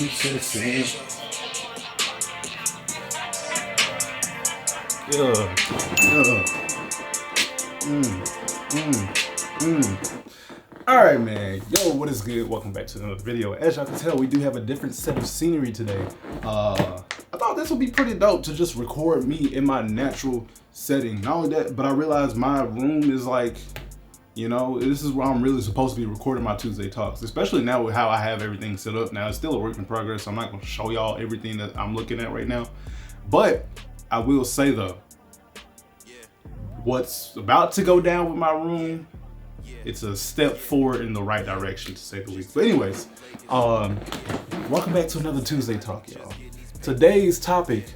Citizen. Yeah. Alright, man. Yo, what is good? Welcome back to another video. As y'all can tell, we do have a different set of scenery today. I thought this would be pretty dope to just record me in my natural setting. Not only that, but I realized my room is like, you know, this is where I'm really supposed to be recording my Tuesday talks, especially now with how I have everything set up. Now, it's still a work in progress, so I'm not going to show y'all everything that I'm looking at right now. But I will say, though, what's about to go down with my room, it's a step forward in the right direction, to say the least. But anyways, welcome back to another Tuesday talk, y'all. Today's topic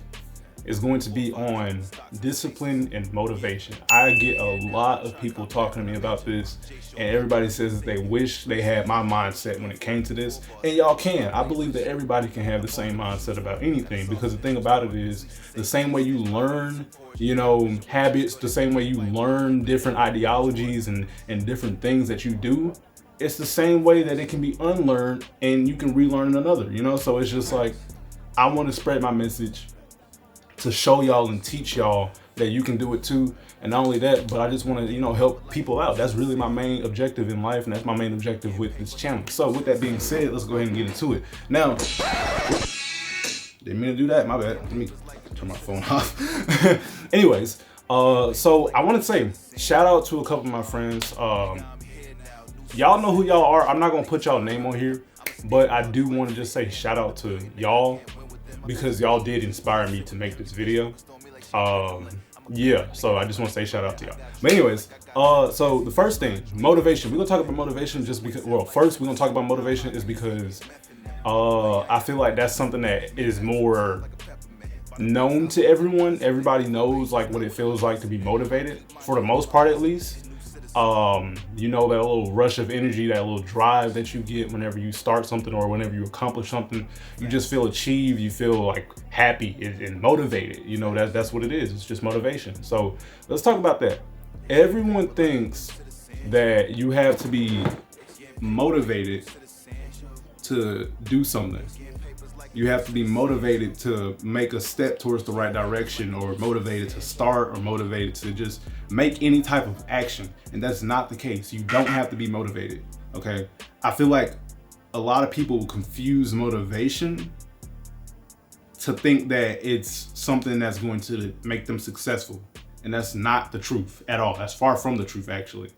is going to be on discipline and motivation. I get a lot of people talking to me about this, and everybody says that they wish they had my mindset when it came to this. And y'all can. I believe that everybody can have the same mindset about anything, because the thing about it is, the same way you learn, you know, habits, the same way you learn different ideologies and different things that you do, it's the same way that it can be unlearned and you can relearn another, you know? So it's just like, I want to spread my message to show y'all and teach y'all that you can do it too. And not only that, but I just want to, you know, help people out. That's really my main objective in life, and that's my main objective with this channel. So with that being said, let's go ahead and get into it. Now, didn't mean to do that, my bad. Let me turn my phone off. Anyways, so I want to say shout out to a couple of my friends. Y'all know who y'all are. I'm not gonna put y'all name on here, but I do want to just say shout out to y'all, because y'all did inspire me to make this video. Yeah, so I just want to say shout out to y'all. But anyways, so the first thing, motivation. We're gonna talk about motivation just because, well, first we're gonna talk about motivation is because I feel like that's something that is more known to everyone. Everybody knows like what it feels like to be motivated, for the most part at least. You know, that little rush of energy, that little drive that you get whenever you start something or whenever you accomplish something. You just feel achieved, you feel like happy and motivated. You know, that's what it is. It's just motivation. So let's talk about that. Everyone thinks that you have to be motivated to do something. You have to be motivated to make a step towards the right direction, or motivated to start, or motivated to just make any type of action. And that's not the case. You don't have to be motivated, okay? I feel like a lot of people confuse motivation to think that it's something that's going to make them successful. And that's not the truth at all. That's far from the truth, actually.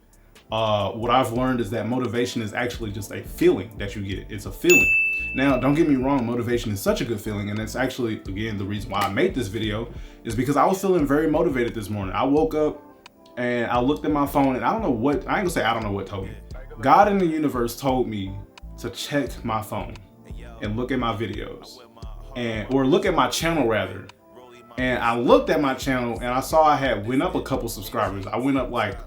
What I've learned is that motivation is actually just a feeling that you get. It's a feeling. Now, don't get me wrong, motivation is such a good feeling, and it's actually, again, the reason why I made this video is because I was feeling very motivated this morning. I woke up and I looked at my phone, and I don't know what, I ain't gonna say I don't know what told me. God in the universe told me to check my phone and look at my videos, or look at my channel rather. And I looked at my channel and I saw I had went up a couple subscribers. I went up like,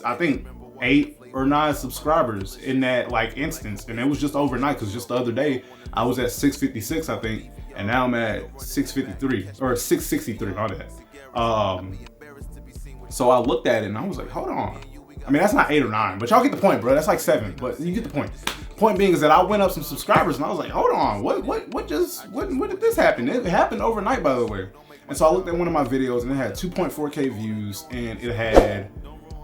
I think 8 or 9 subscribers in that like instance, and it was just overnight, because just the other day I was at 656, I think, and now I'm at 653 or 663 on that. So I looked at it and I was like, hold on, I mean, that's not 8 or 9, but y'all get the point, bro. That's like 7, but you get the point. Point being is that I went up some subscribers and I was like, hold on, what did this happen? It happened overnight, by the way. And so I looked at one of my videos and it had 2.4K views, and it had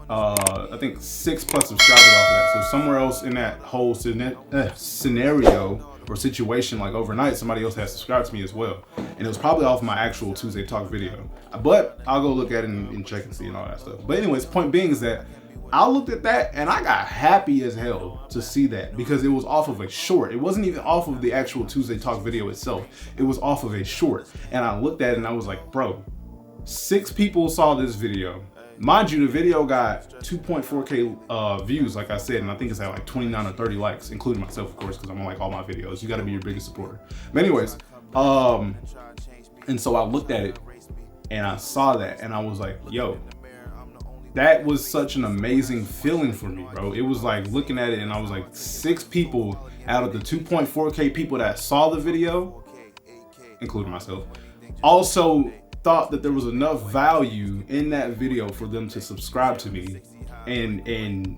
I think 6+ subscribers off of that. So somewhere else in that whole scenario or situation, like overnight, somebody else has subscribed to me as well. And it was probably off my actual Tuesday talk video. But I'll go look at it and check and see and all that stuff. But anyways, point being is that I looked at that and I got happy as hell to see that, because it was off of a short. It wasn't even off of the actual Tuesday talk video itself. It was off of a short. And I looked at it and I was like, bro, 6 people saw this video. Mind you, the video got 2.4K views, like I said, and I think it's at like 29 or 30 likes, including myself, of course, because I'm on like all my videos. You got to be your biggest supporter. But anyways, and so I looked at it and I saw that and I was like, yo, that was such an amazing feeling for me, bro. It was like looking at it and I was like, 6 people out of the 2.4K people that saw the video, including myself, also thought that there was enough value in that video for them to subscribe to me and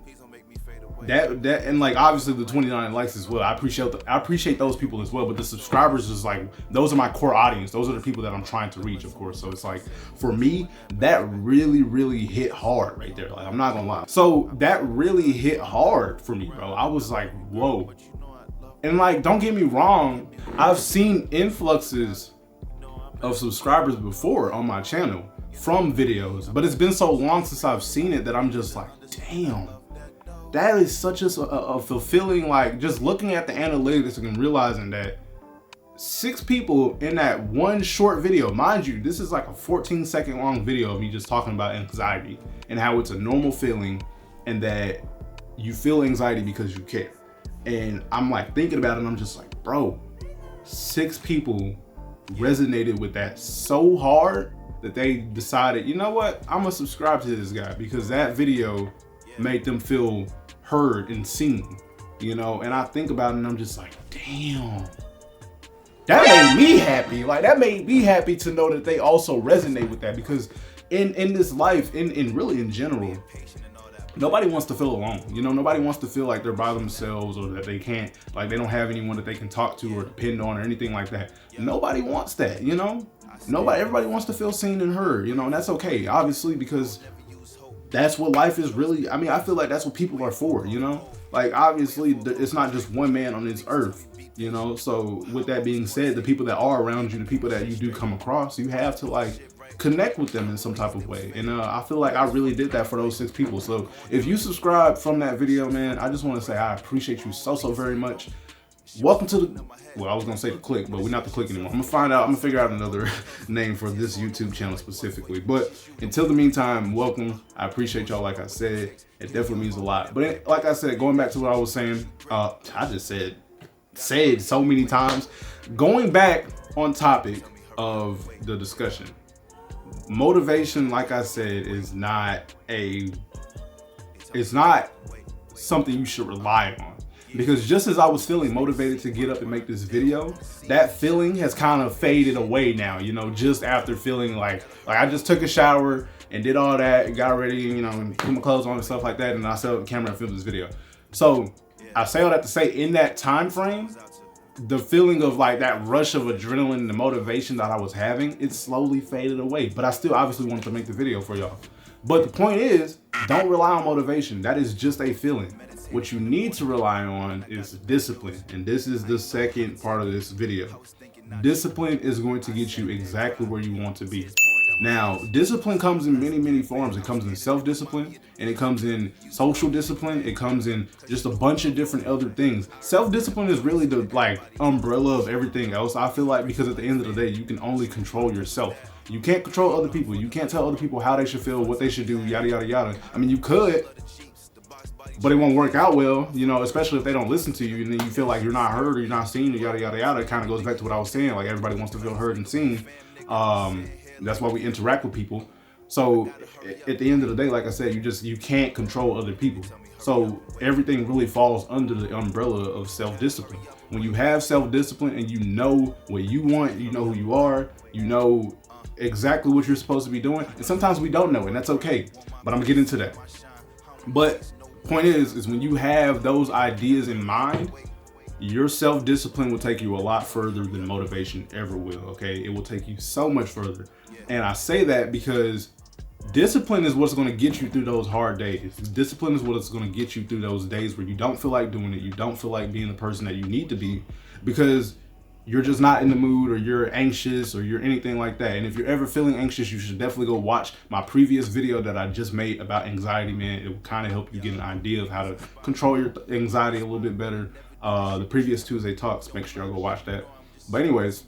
that and like obviously the 29 likes as well. I appreciate those people as well. But the subscribers is like, those are my core audience. Those are the people that I'm trying to reach, of course. So it's like, for me, that really hit hard right there. Like, I'm not gonna lie. So that really hit hard for me, bro. I was like, whoa. And like, don't get me wrong, I've seen influxes of subscribers before on my channel from videos, but it's been so long since I've seen it that I'm just like, damn, that is such a fulfilling, like, just looking at the analytics and realizing that 6 people in that one short video, mind you, this is like a 14-second long video of me just talking about anxiety and how it's a normal feeling and that you feel anxiety because you care. And I'm like thinking about it and I'm just like, bro, 6 people resonated with that so hard that they decided, you know what, I'm gonna subscribe to this guy because that video made them feel heard and seen, you know. And I think about it and I'm just like, damn, that made me happy. Like, that made me happy to know that they also resonate with that, because in this life, in really in general, nobody wants to feel alone. You know, nobody wants to feel like they're by themselves or that they can't, like, they don't have anyone that they can talk to or depend on or anything like that. Nobody wants that, you know? Everybody wants to feel seen and heard, you know, and that's okay, obviously, because that's what life is really. I mean, I feel like that's what people are for, you know? Like, obviously, it's not just one man on this earth, you know? So with that being said, the people that are around you, the people that you do come across, you have to, like, connect with them in some type of way. And I feel like I really did that for those 6 people. So if you subscribe from that video, man, I just want to say I appreciate you so very much. Welcome to the, well, I was gonna say the click, but we're not the click anymore. I'm gonna figure out another name for this YouTube channel specifically. But until the meantime, welcome. I appreciate y'all. Like I said, it definitely means a lot. But like I said, going back to what I was saying, I just said so many times. Going back on topic of the discussion, motivation, like I said, it's not something you should rely on. Because just as I was feeling motivated to get up and make this video, that feeling has kind of faded away now, you know, just after feeling like I just took a shower and did all that and got ready, you know, and put my clothes on and stuff like that, and I set up the camera and filmed this video. So I say all that to say, in that time frame, the feeling of like that rush of adrenaline and the motivation that I was having, it slowly faded away. But I still obviously wanted to make the video for y'all. But the point is, don't rely on motivation. That is just a feeling. What you need to rely on is discipline. And this is the second part of this video. Discipline is going to get you exactly where you want to be. Now, discipline comes in many forms. It comes in self-discipline, and it comes in social discipline. It comes in just a bunch of different other things. Self-discipline is really the like umbrella of everything else, I feel like, because at the end of the day, you can only control yourself. You can't control other people. You can't tell other people how they should feel, what they should do, yada, yada, yada. I mean, you could, but it won't work out well, you know, especially if they don't listen to you and then you feel like you're not heard or you're not seen or yada, yada, yada. It kind of goes back to what I was saying. Like, everybody wants to feel heard and seen. That's why we interact with people. So at the end of the day, like I said, you can't control other people. So everything really falls under the umbrella of self-discipline. When you have self-discipline and you know what you want, you know who you are, you know exactly what you're supposed to be doing. And sometimes we don't know, and that's okay. But I'm gonna get into that. But point is when you have those ideas in mind, your self-discipline will take you a lot further than motivation ever will, okay? It will take you so much further. And I say that because discipline is what's gonna get you through those hard days. Discipline is what's gonna get you through those days where you don't feel like doing it, you don't feel like being the person that you need to be, because you're just not in the mood, or you're anxious, or you're anything like that. And if you're ever feeling anxious, you should definitely go watch my previous video that I just made about anxiety, man. It will kind of help you get an idea of how to control your anxiety a little bit better. The previous Tuesday talks, make sure y'all go watch that. But anyways,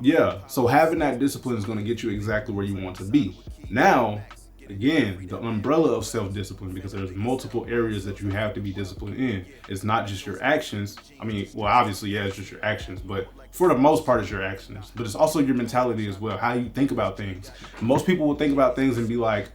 yeah, so having that discipline is going to get you exactly where you want to be. Now, again, the umbrella of self-discipline, because there's multiple areas that you have to be disciplined in. It's not just your actions. I mean, well, obviously, yeah, it's just your actions, but for the most part, it's your actions. But it's also your mentality as well, how you think about things. Most people will think about things and be like,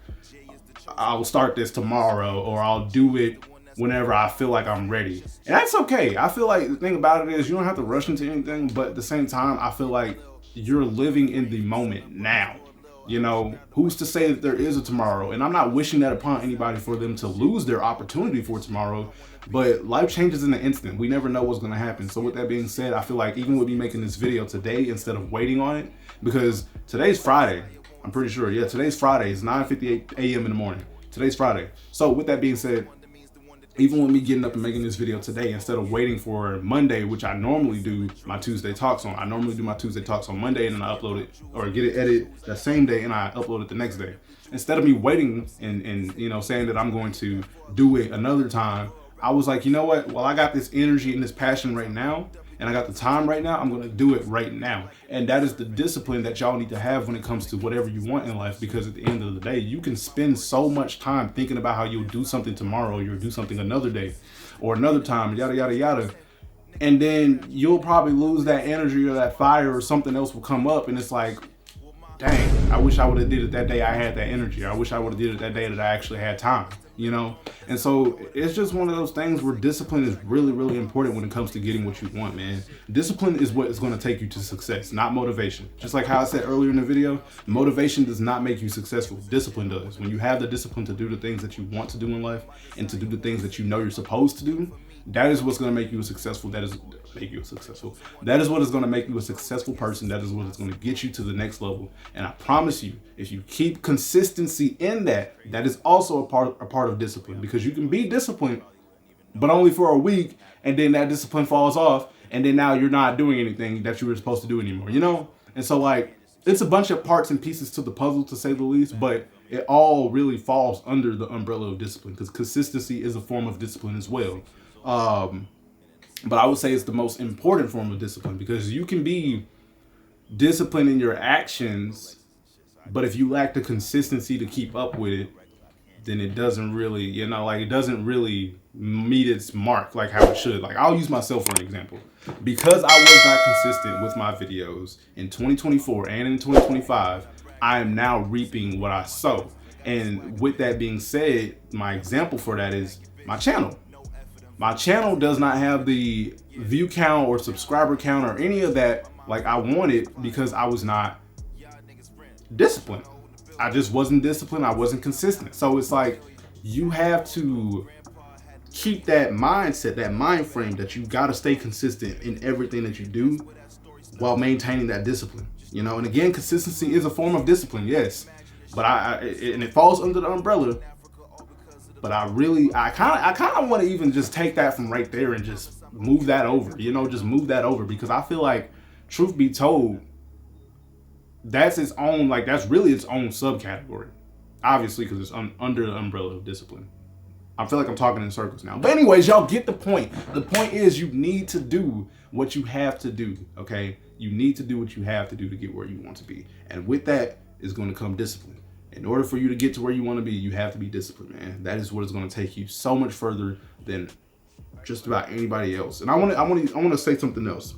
I'll start this tomorrow, or I'll do it whenever I feel like I'm ready. And that's okay. I feel like the thing about it is you don't have to rush into anything, but at the same time, I feel like you're living in the moment now. You know, who's to say that there is a tomorrow? And I'm not wishing that upon anybody for them to lose their opportunity for tomorrow, but life changes in an instant. We never know what's going to happen. So with that being said, I feel like even with me making this video today instead of waiting on it, because today's Friday, I'm pretty sure. Yeah, today's Friday. It's 9:58 a.m. in the morning. Today's Friday. So with that being said, even with me getting up and making this video today, instead of waiting for Monday, which I normally do my Tuesday talks on, I normally do my Tuesday talks on Monday and then I upload it or get it edited that same day and I upload it the next day. Instead of me waiting and you know, saying that I'm going to do it another time, I was like, you know what? Well, I got this energy and this passion right now, and I got the time right now, I'm going to do it right now. And that is the discipline that y'all need to have when it comes to whatever you want in life, because at the end of the day, you can spend so much time thinking about how you'll do something tomorrow, you'll do something another day or another time, yada, yada, yada. And then you'll probably lose that energy or that fire, or something else will come up and it's like, dang, I wish I would have did it that day I had that energy. I wish I would have did it that day that I actually had time, you know? And so it's just one of those things where discipline is really, really important when it comes to getting what you want, man. Discipline is what is going to take you to success, not motivation. Just like how I said earlier in the video, motivation does not make you successful. Discipline does. When you have the discipline to do the things that you want to do in life and to do the things that you know you're supposed to do, that is what's going to make you successful. That is what is going to make you a successful person. That is what is going to get you to the next level. And I promise you, if you keep consistency in that, that is also a part of discipline, because you can be disciplined, but only for a week, and then that discipline falls off, and then now you're not doing anything that you were supposed to do anymore, you know? And so like, it's a bunch of parts and pieces to the puzzle, to say the least, but it all really falls under the umbrella of discipline, because consistency is a form of discipline as well. But I would say it's the most important form of discipline, because you can be disciplined in your actions, but if you lack the consistency to keep up with it, then it doesn't really, you know, like it doesn't really meet its mark like how it should. Like I'll use myself for an example. Because I was not consistent with my videos in 2024 and in 2025, I am now reaping what I sow. And with that being said, my example for that is my channel. My channel does not have the view count or subscriber count or any of that like I wanted, because I was not disciplined. I just wasn't disciplined. I wasn't consistent. So it's like, you have to keep that mindset, that mind frame that you got to stay consistent in everything that you do while maintaining that discipline, you know? And again, consistency is a form of discipline, yes, but and it falls under the umbrella. But I kind of want to even just take that from right there and just move that over, you know, just move that over, because I feel like, truth be told, that's its own, like that's really its own subcategory, obviously, because it's under the umbrella of discipline. I feel like I'm talking in circles now, but anyways, y'all get the point. The point is, you need to do what you have to do, okay? You need to do what you have to do to get where you want to be, and with that is going to come discipline. In order for you to get to where you want to be, you have to be disciplined, man. That is what is going to take you so much further than just about anybody else. And I want to say something else,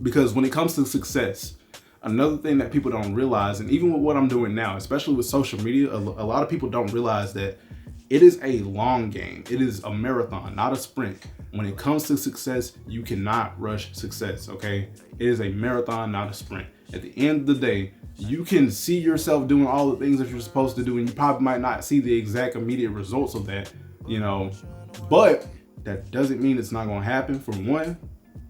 because when it comes to success, another thing that people don't realize, and even with what I'm doing now, especially with social media, a lot of people don't realize that it is a long game. It is a marathon, not a sprint. When it comes to success, you cannot rush success, okay? It is a marathon, not a sprint. At the end of the day, you can see yourself doing all the things that you're supposed to do, and you probably might not see the exact immediate results of that, you know, but that doesn't mean it's not going to happen, for one.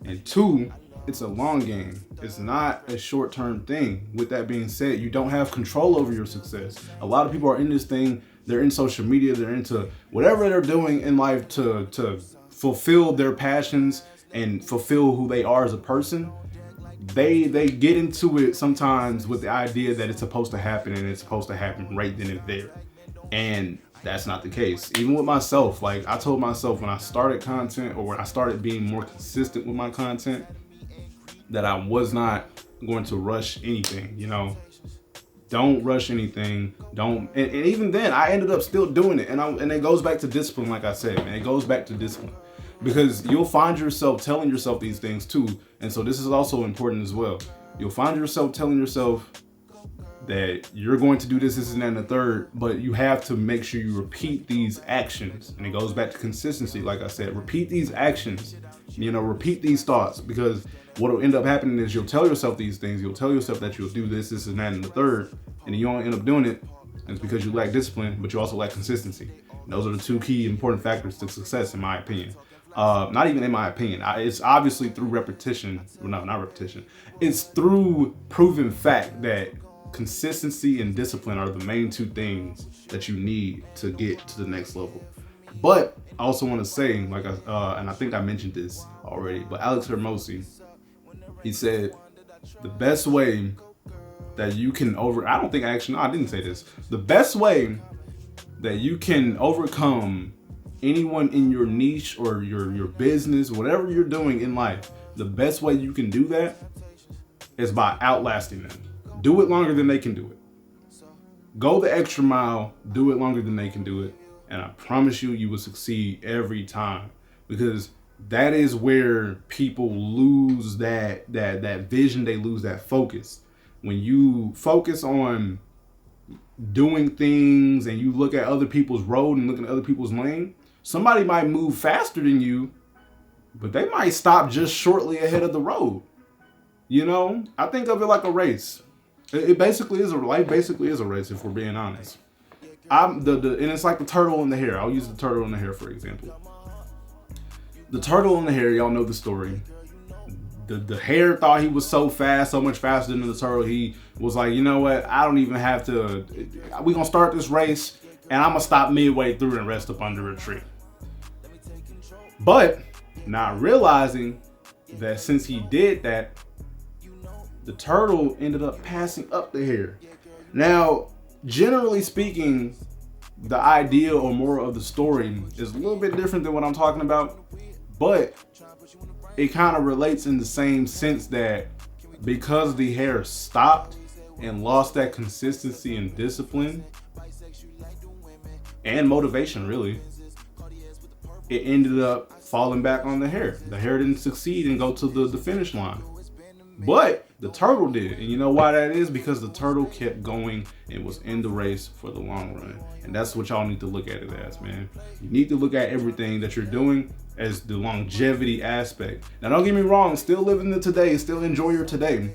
And two, it's a long game. It's not a short-term thing. With that being said, you don't have control over your success. A lot of people are in this thing. They're in social media. They're into whatever they're doing in life to fulfill their passions and fulfill who they are as a person. They get into it sometimes with the idea that it's supposed to happen, and it's supposed to happen right then and there. And that's not the case. Even with myself, like I told myself when I started content, or when I started being more consistent with my content, that I was not going to rush anything, you know. Don't rush anything. Don't, and even then I ended up still doing it. And it goes back to discipline, like I said, man. It goes back to discipline. Because you'll find yourself telling yourself these things too. And so this is also important as well. You'll find yourself telling yourself that you're going to do this, this, and that, and the third, but you have to make sure you repeat these actions. And it goes back to consistency. Like I said, repeat these actions, repeat these thoughts, because what will end up happening is you'll tell yourself these things. You'll tell yourself that you'll do this, this, and that, and the third, and then you won't end up doing it. And it's because you lack discipline, but you also lack consistency. And those are the two key important factors to success, in my opinion. Not even in my opinion. It's obviously through repetition. Well, no, not repetition. It's through proven fact that consistency and discipline are the main two things that you need to get to the next level. But I also want to say, and I think I mentioned this already, but Alex Hermosi, he said the best way that you can I didn't say this. The best way that you can overcome anyone in your niche or your business, whatever you're doing in life, the best way you can do that is by outlasting them. Do it longer than they can do it. Go the extra mile, do it longer than they can do it. And I promise you, you will succeed every time, because that is where people lose that vision. They lose that focus. When you focus on doing things and you look at other people's road and look at other people's lane, somebody might move faster than you, but they might stop just shortly ahead of the road. I think of it like a race. It basically is life basically is a race, if we're being honest. And it's like the turtle and the hare. I'll use the turtle and the hare for example. The turtle and the hare, y'all know the story. The hare thought he was so fast, so much faster than the turtle. He was like, you know what? I don't even have to. We're gonna start this race, and I'm gonna stop midway through and rest up under a tree. But not realizing that since he did that, the turtle ended up passing up the hare. Now, generally speaking, the idea or moral of the story is a little bit different than what I'm talking about, but it kind of relates in the same sense that because the hare stopped and lost that consistency and discipline and motivation, really, it ended up falling back on the hare. The hare didn't succeed and go to the finish line. But the turtle did. And you know why that is? Because the turtle kept going and was in the race for the long run. And that's what y'all need to look at it as, man. You need to look at everything that you're doing as the longevity aspect. Now, don't get me wrong, still live in the today, still enjoy your today.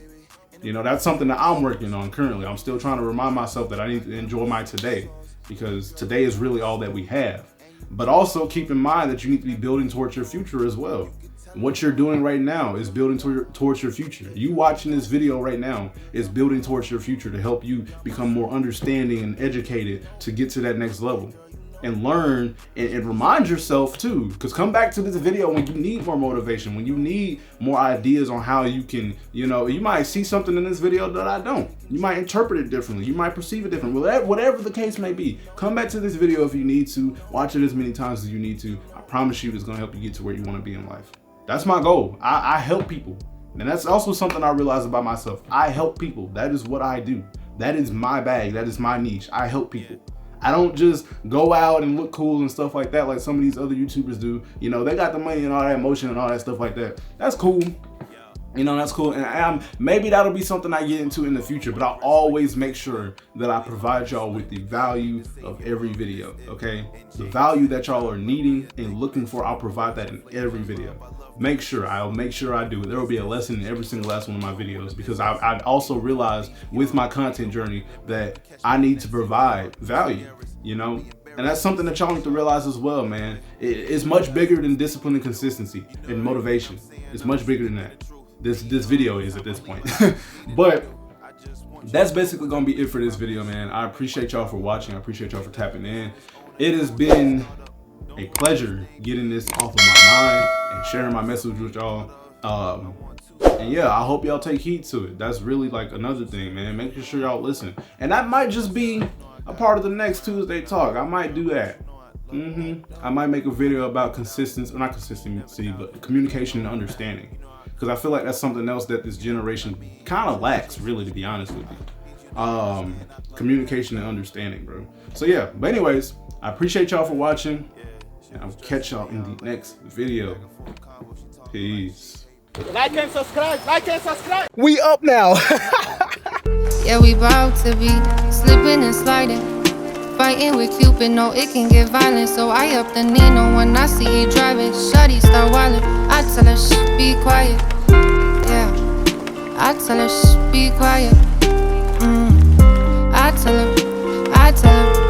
That's something that I'm working on currently. I'm still trying to remind myself that I need to enjoy my today, because today is really all that we have. But also keep in mind that you need to be building towards your future as well. What you're doing right now is building towards your future. You watching this video right now is building towards your future to help you become more understanding and educated to get to that next level. And learn and remind yourself too, because come back to this video when you need more motivation, when you need more ideas on how you can, you might see something in this video that I don't. You might interpret it differently. You might perceive it differently. Whatever the case may be, come back to this video if you need to. Watch it as many times as you need to. I promise you it's going to help you get to where you want to be in life. That's my goal. I help people. And that's also something I realized about myself. I help people. That is what I do. That is my bag. That is my niche. I help people. I don't just go out and look cool and stuff like that like some of these other YouTubers do. They got the money and all that motion and all that stuff like that. That's cool. That's cool. And maybe that'll be something I get into in the future, but I'll always make sure that I provide y'all with the value of every video, okay? The value that y'all are needing and looking for, I'll provide that in every video. I'll make sure I do it. There will be a lesson in every single last one of my videos, because I also realized with my content journey that I need to provide value, And that's something that y'all need to realize as well, man. It's much bigger than discipline and consistency and motivation. It's much bigger than that. This video is at this point. But that's basically gonna be it for this video, man. I appreciate y'all for watching. I appreciate y'all for tapping in. It has been a pleasure getting this off of my mind and sharing my message with y'all. And yeah, I hope y'all take heed to it. That's really like another thing, man. Making sure y'all listen. And that might just be a part of the next Tuesday talk. I might do that. I might make a video about not consistency, but communication and understanding. Because I feel like that's something else that this generation kind of lacks, really, to be honest with you. Communication and understanding, bro. So yeah, but anyways, I appreciate y'all for watching, and I'll catch y'all in the next video. Peace. Like and subscribe. Like and subscribe. We up now. Yeah, we bout to be slipping and sliding, fighting with Cupid, no, it can get violent. So I up the Nino when I see you driving. Shawty start wildin', I tell her, shh, be quiet. Yeah, I tell her, shh, be quiet. I tell her,